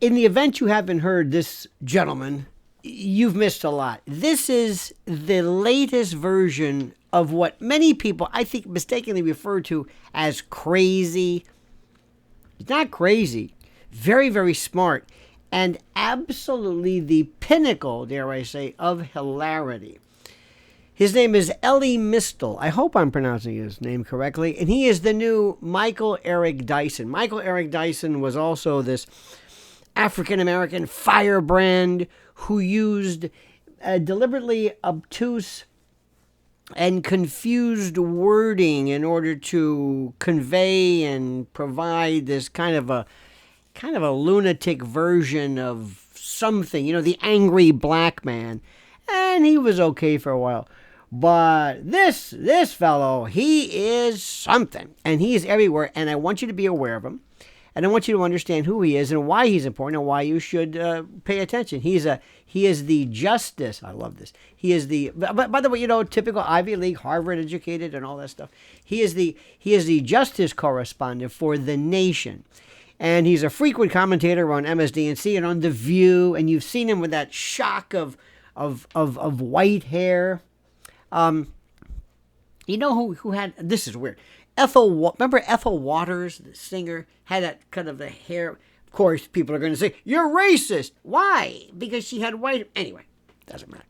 in the event you haven't heard this gentleman, you've missed a lot. This is the latest version of what many people, I think, mistakenly refer to as crazy. He's not crazy. Very, very smart. And absolutely the pinnacle, dare I say, of hilarity. His name is Elie Mystal. I hope I'm pronouncing his name correctly. And he is the new Michael Eric Dyson. Michael Eric Dyson was also this African-American firebrand who used deliberately obtuse and confused wording in order to convey and provide this kind of a lunatic version of something, the angry black man. And he was okay for a while. But this fellow, he is something. And he is everywhere. And I want you to be aware of him. And I want you to understand who he is and why he's important and why you should pay attention. He is the justice. I love this. He is the, by the way, typical Ivy League, Harvard educated and all that stuff. He is the justice correspondent for The Nation. And he's a frequent commentator on MSNBC and on The View. And you've seen him with that shock of white hair. You know who had, this is weird. Remember Ethel Waters, the singer, had that kind of the hair. Of course, people are going to say, you're racist. Why? Because she had white. Anyway, doesn't matter.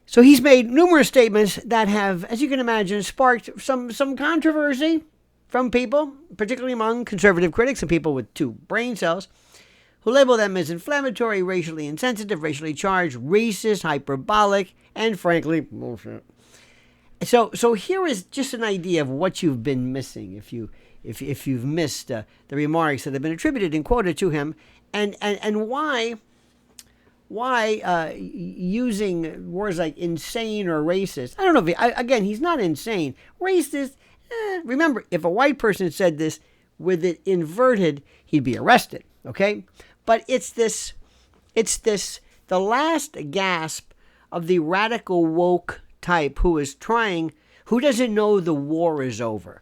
So he's made numerous statements that have, as you can imagine, sparked some controversy from people, particularly among conservative critics and people with two brain cells, who label them as inflammatory, racially insensitive, racially charged, racist, hyperbolic, and frankly, bullshit. So here is just an idea of what you've been missing if you've missed the remarks that have been attributed and quoted to him, and why using words like insane or racist. I don't know if again, he's not insane. Racist. Remember, if a white person said this with it inverted, he'd be arrested. Okay, but it's the last gasp of the radical woke type who doesn't know the war is over,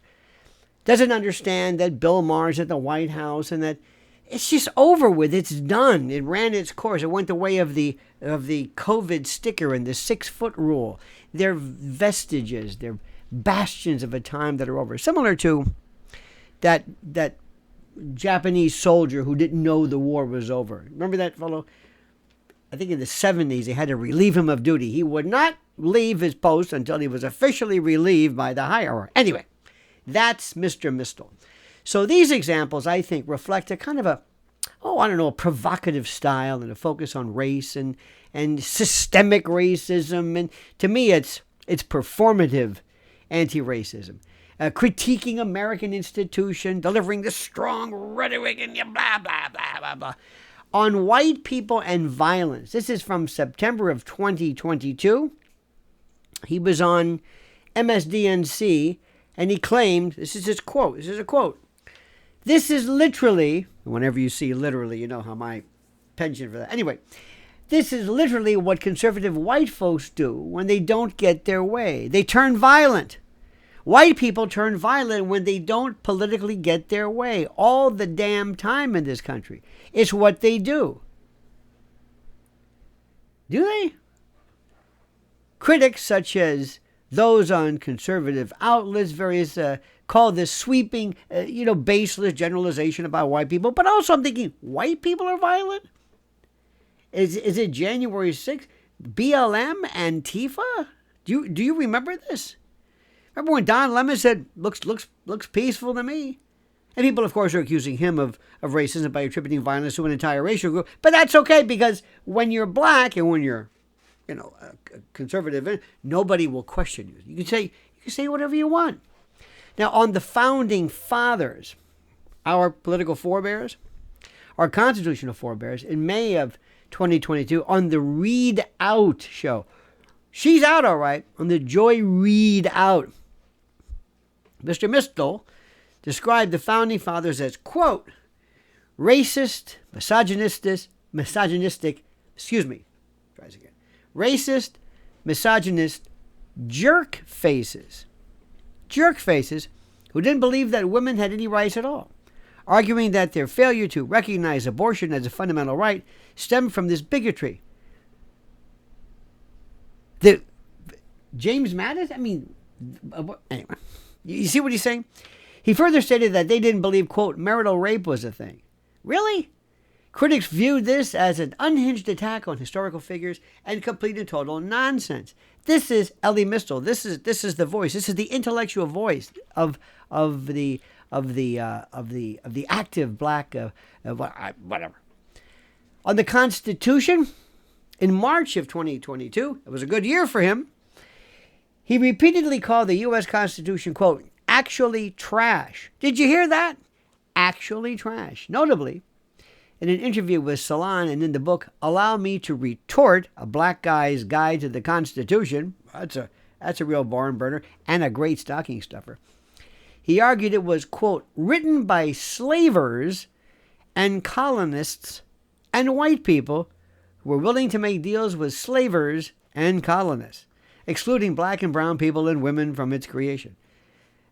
doesn't understand that Bill Maher's at the White House and that it's just over with. It's done. It ran its course. It went the way of the COVID sticker and the 6-foot rule. They're vestiges. They're bastions of a time that are over. Similar to that Japanese soldier who didn't know the war was over. Remember that fellow? I think in the 70s, they had to relieve him of duty. He would not leave his post until he was officially relieved by the higher. Anyway, that's Mr. Mystal. So these examples, I think, reflect a kind of a provocative style and a focus on race and systemic racism. And to me, it's performative anti-racism. Critiquing American institution, delivering the strong rhetoric and blah, blah, blah, blah, blah. On white people and violence. This is from September of 2022. He was on MSNBC and he claimed, this is his quote, this is literally, whenever you see literally, you know how my penchant for that. Anyway, this is literally what conservative white folks do when they don't get their way. They turn violent. White people turn violent when they don't politically get their way all the damn time in this country. It's what they do. Do they? Critics such as those on conservative outlets, various call this sweeping, baseless generalization about white people. But also I'm thinking, white people are violent? Is it January 6th? BLM, Antifa? Do you remember this? Remember when Don Lemon said, looks peaceful to me? And people, of course, are accusing him of racism by attributing violence to an entire racial group. But that's okay, because when you're black and when you're, a conservative, nobody will question you. You can say whatever you want. Now, on the founding fathers, our political forebears, our constitutional forebears, in May of 2022, on the Read Out show, she's out all right, on the Joy Read Out, Mr. Mystal described the founding fathers as, quote, racist, misogynistic, racist, misogynist, jerk faces who didn't believe that women had any rights at all. arguing that their failure to recognize abortion as a fundamental right stemmed from this bigotry. James Mattis? Anyway, you see what he's saying? He further stated that they didn't believe, quote, marital rape was a thing. Really? Critics viewed this as an unhinged attack on historical figures and complete and total nonsense. This is Elie Mystal. This is the voice. This is the intellectual voice of the active black whatever. On the Constitution, in March of 2022, it was a good year for him. He repeatedly called the U.S. Constitution, quote, actually trash. Did you hear that? Actually trash. Notably, in an interview with Salon and in the book Allow Me to Retort, A Black Guy's Guide to the Constitution, that's a real barn burner and a great stocking stuffer, he argued it was, quote, written by slavers and colonists and white people who were willing to make deals with slavers and colonists, excluding black and brown people and women from its creation.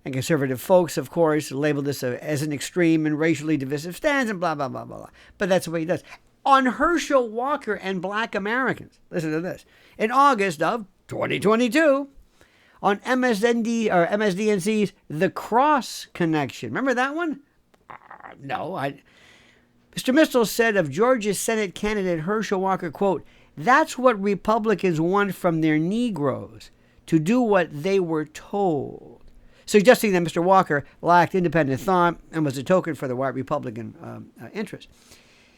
And conservative folks, of course, labeled this as an extreme and racially divisive stance and blah, blah, blah, blah, blah. But that's the way he does. On Herschel Walker and black Americans, listen to this. In August of 2022, on MSDNC's The Cross Connection. Remember that one? No. Mr. Mystal said of Georgia's Senate candidate Herschel Walker, quote, that's what Republicans want from their Negroes, to do what they were told. Suggesting that Mr. Walker lacked independent thought and was a token for the white Republican interest.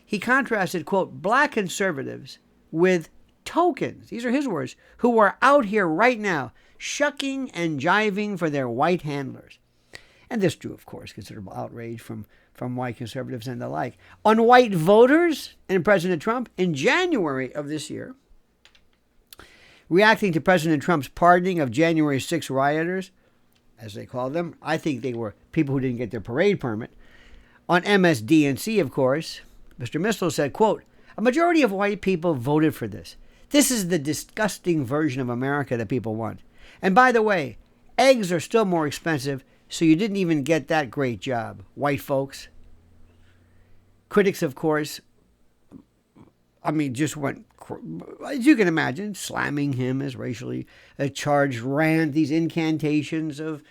He contrasted, quote, black conservatives with tokens, these are his words, who are out here right now shucking and jiving for their white handlers. And this drew, of course, considerable outrage from white conservatives and the like. On white voters and President Trump, in January of this year, reacting to President Trump's pardoning of January 6 rioters, as they call them, I think they were people who didn't get their parade permit. On MSDNC, of course, Mr. Mystal said, quote, a majority of white people voted for this. This is the disgusting version of America that people want. And by the way, eggs are still more expensive, so you didn't even get that great job, white folks. Critics, of course, just went, as you can imagine, slamming him as racially charged rant, these incantations of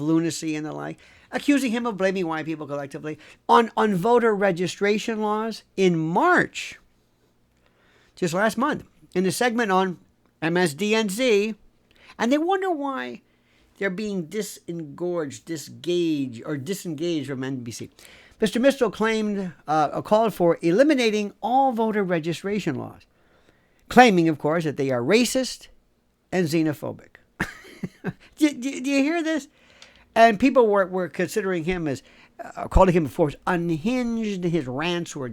lunacy and the like, accusing him of blaming white people collectively. On voter registration laws in March, just last month, in a segment on MSDNC, and they wonder why they're being disengaged from NBC. Mr. Mystal claimed called for eliminating all voter registration laws, claiming, of course, that they are racist and xenophobic. do you hear this? And people were considering him as, calling him, of course, unhinged. His rants were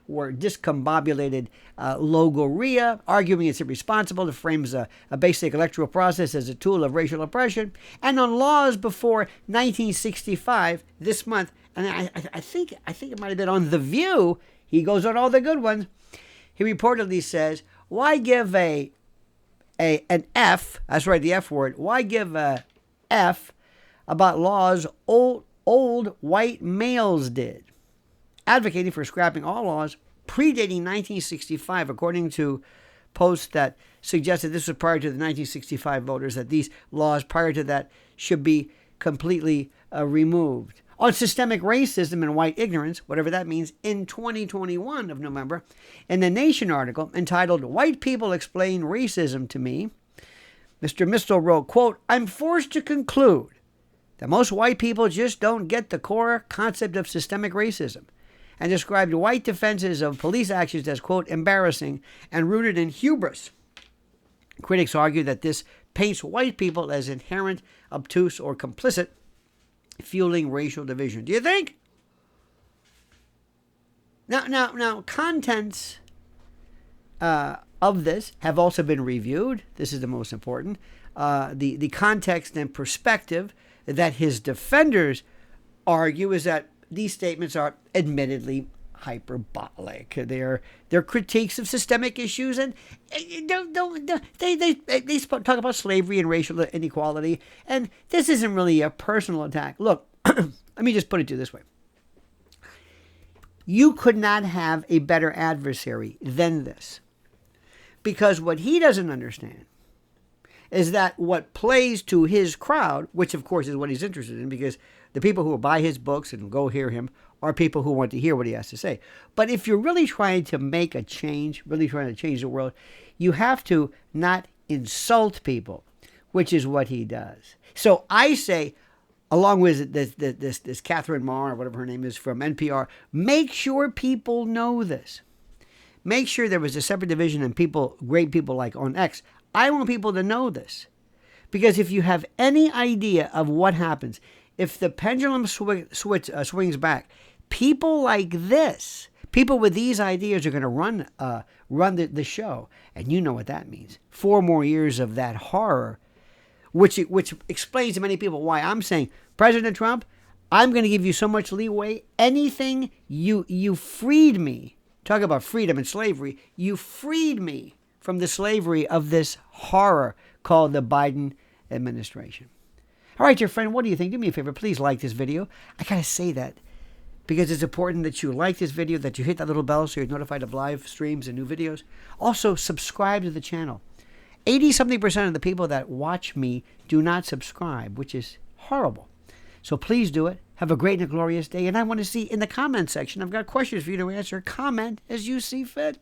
discombobulated logorrhea, arguing it's irresponsible to frame a basic electoral process as a tool of racial oppression. And on laws before 1965 this month, and I think it might have been on The View, he goes on all the good ones. He reportedly says, why give an F, that's right, the F word, why give a F about laws old white males did, advocating for scrapping all laws predating 1965, according to posts that suggested this was prior to the 1965 voters, that these laws prior to that should be completely removed. On systemic racism and white ignorance, whatever that means, in 2021 of November, in the Nation article entitled White People Explain Racism to Me, Mr. Mystal wrote, quote, I'm forced to conclude that most white people just don't get the core concept of systemic racism, and described white defenses of police actions as, quote, embarrassing and rooted in hubris. Critics argue that this paints white people as inherent, obtuse, or complicit, fueling racial division. Do you think? Now, contents of this have also been reviewed. This is the most important. The context and perspective that his defenders argue is that these statements are admittedly hyperbolic. They're critiques of systemic issues, and they talk about slavery and racial inequality, and this isn't really a personal attack. Look, let me just put it to you this way. You could not have a better adversary than this. Because what he doesn't understand is that what plays to his crowd, which of course is what he's interested in, because the people who will buy his books and go hear him are people who want to hear what he has to say. But if you're really trying to make a change, really trying to change the world, you have to not insult people, which is what he does. So I say, along with this Catherine Marr, or whatever her name is, from NPR, make sure people know this. Make sure there was a separate division and people, great people like on X. I want people to know this. Because if you have any idea of what happens, if the pendulum swings back, people like this, people with these ideas are going to run the show. And you know what that means. 4 more years of that horror, which explains to many people why I'm saying, President Trump, I'm going to give you so much leeway. Anything you freed me. Talk about freedom and slavery. You freed me from the slavery of this horror called the Biden administration. All right, dear friend, what do you think? Do me a favor. Please like this video. I got to say that because it's important that you like this video, that you hit that little bell so you're notified of live streams and new videos. Also, subscribe to the channel. 80-something% of the people that watch me do not subscribe, which is horrible. So please do it. Have a great and a glorious day. And I want to see in the comment section, I've got questions for you to answer. Comment as you see fit.